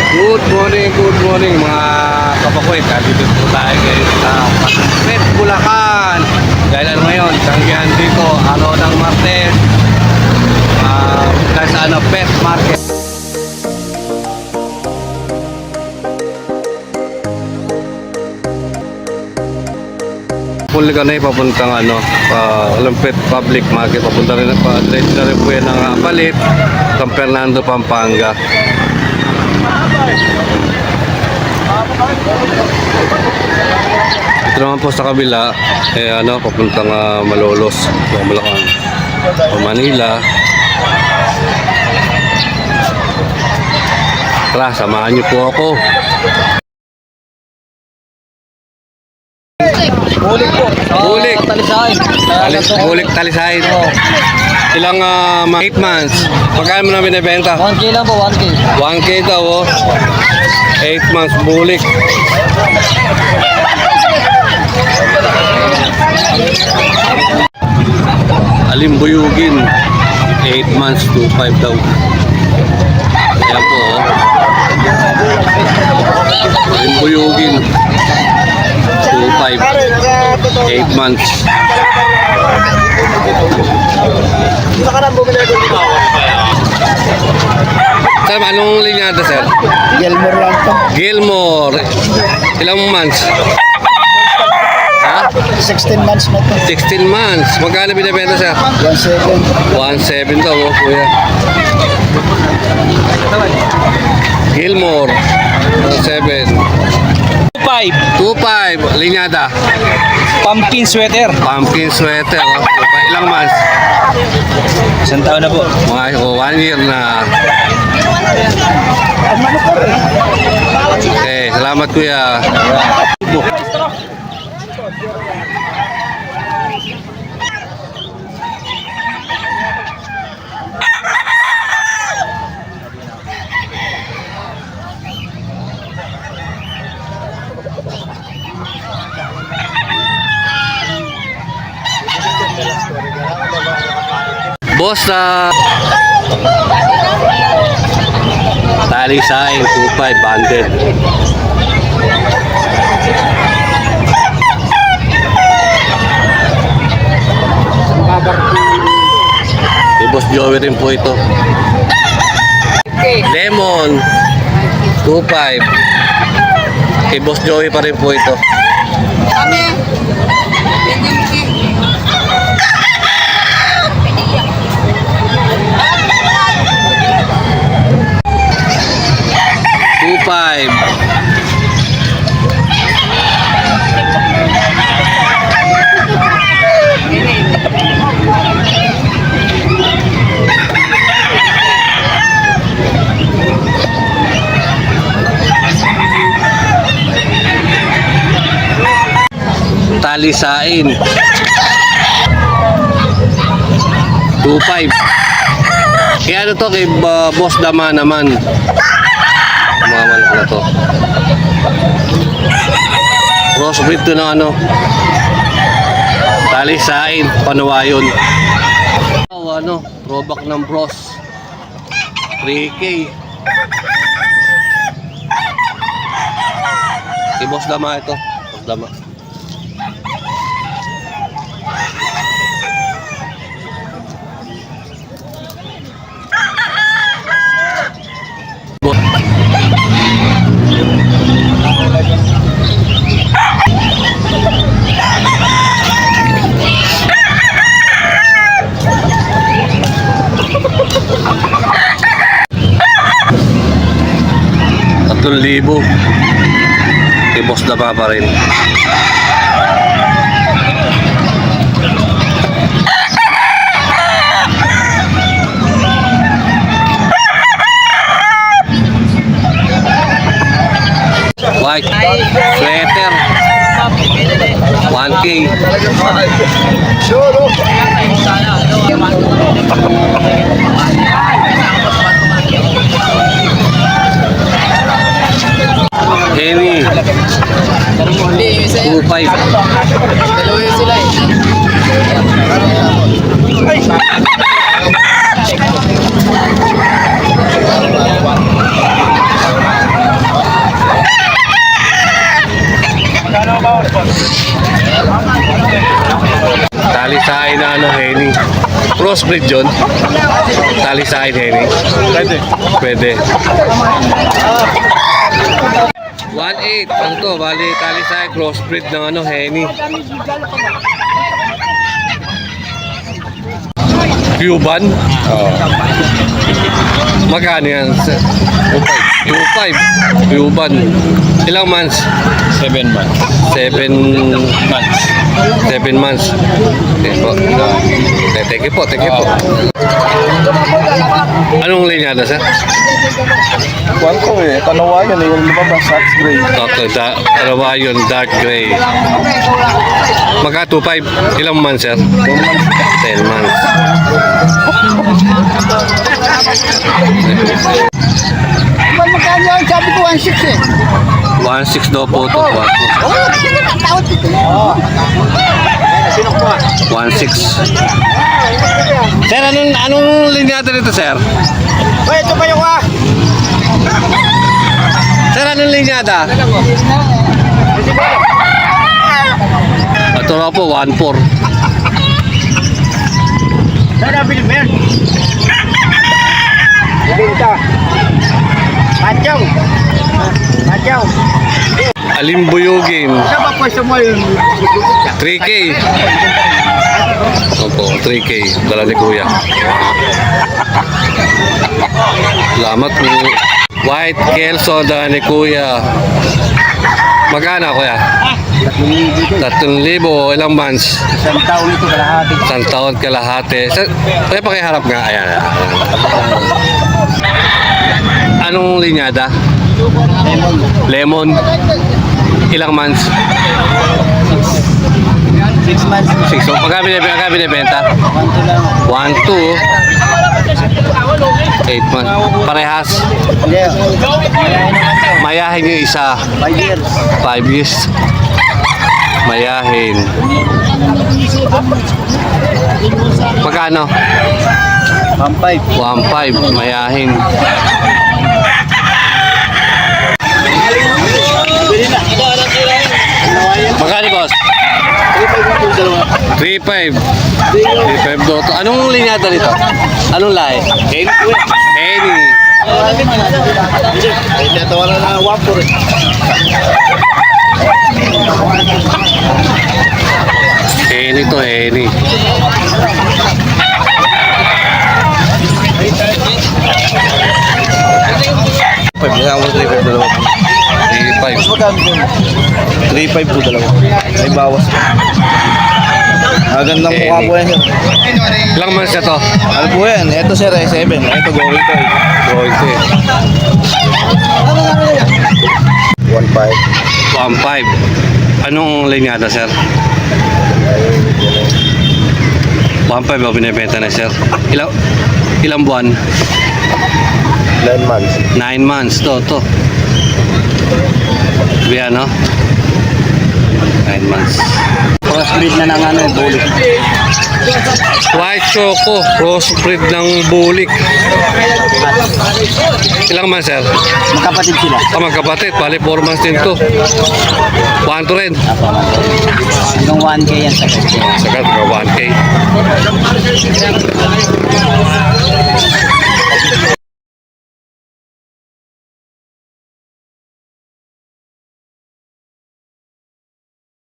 Good morning mga kapakwet. Dito po tayo ngayon sa Pet Bulacan. Dahil ngayon, tanggihan dito, araw ng Martes. Dahil sa pet market. Puli ka na papuntang Pet Public Market. Papunta rin pa. Diretso na rin po yan ng Apalit, San Fernando, Pampanga. Ito naman po sa kabila papuntang Malolos, Bulacan o Manila. Tara, samahan niyo po ako. Bulik po. Bulik. Talisahin. Bulik talisahin. Ilang 8 months. Pagkano mo na binibenta? 1K lang po, 1K. 1K daw, 8 months bulik. Alimbuyugin, 8 months, 2.5 daw. Ayan po, Alimbuyugin, 2.5, 8 months. Sir, anong linyada, sir? Gilmore lang po. Gilmore. Ilang months? Ha? 16 months na po. 16 months. Magkano binibenta, sir? 1.7. 1.7 daw, kuya. Gilmore. 1.7. 2.5. Linyada. Pumpkin sweater. Pumpkin sweater. 2.5. Ilang months? Isang taon na po. Mga 1 year na. Okay, salamat kuya. Boss, talisain 2.5 banded. Boss Joey rin po ito. Lemon 2.5. Kay Boss Joey pa rin po ito. Kami. 2.5. Talisain 2.5. Kaya ano to kay Boss Dama naman. Mga manok na to. Crossbreed to ng talisain, Panuwayon. Throwback ng bros. 3K. Kay Boss Dama ito. Boss Dama. Libo kay Boss Dama pa rin. White sweater 1K. Henny 2.5. Dalawa yun sila crossbreed yun? Tali sa akin, Henny. Pwede. 1.8 ang to, bali tali sa akin, crossbreed ng ano, Henny. Cuban? Oo. Magkano yan? 2.5. Cuban. Ilang months? 7 months. 7 Months. 7 months. Okay po. Thank you po, thank you po. Anong linyada, sir? Kuwan ko eh. Kanawayan eh. Yung lumabas, Sax Gray. Okay, Karawayon, dark gray. Magka 2.5. Ilang months, sir? 2 months. 10 months. Magkano yan? Sabi ko 1.6 eh. 1.6 daw po ito. 1.6. Sir, anong linyada nito, sir? Uy, ito pa yung Sir, anong linyada? Ito na po, 1.4. Saan nabili mo yan? Binta. Patyaw. Patyaw. Alimbuyugin. Saan ba pwesto mo yun? 3K. Opo, 3K. Dala ni Kuya. Salamat po. White Kelso, dala ni Kuya. Magkano, Kuya? 3,000. Ilang months? Isang taon ito kalahati. Isang taon kalahati. Kaya pakiharap nga. Ayan. Anong linyada? Lemon. Ilang months? 6 months. 6. So, pagka binibenta? 1, 2. 8 months. Parehas. Hindi. Mayahin yung isa. 5 years. 5 years. Mayahin. Magkano? 1.5. 1.5. Mayahin. Magkano, boss? 3.5. 3.5 daw to. Anong linyata nito? Anong lahi? Henny. Ito wala na 1.4 eh. Henny to, Henny. Kailangan mo 3.5 dalawa. 3.5. Magkano yun? 3.5 po dalawa. May bawas pa. Gandang mukha po yan sir. Ilang months na to? Ano po yan? Ito sir ay 7. Ito going to eh. Going to eh. 1.5. 1.5. Anong linyada, sir? 1.5 ba binibenta na, sir? Ilang buwan? 9 months. 9 months to. Biya, no? 9 months. Crossbreed na ng ano, bulik. White Choco, crossbreed ng bulik. Ilang months, sir? Magkapatid sila. Magkapatid, bali 4 months din to. 1 to rin. Hanggang 1K yan sa kasi. Sagat ka, 1K.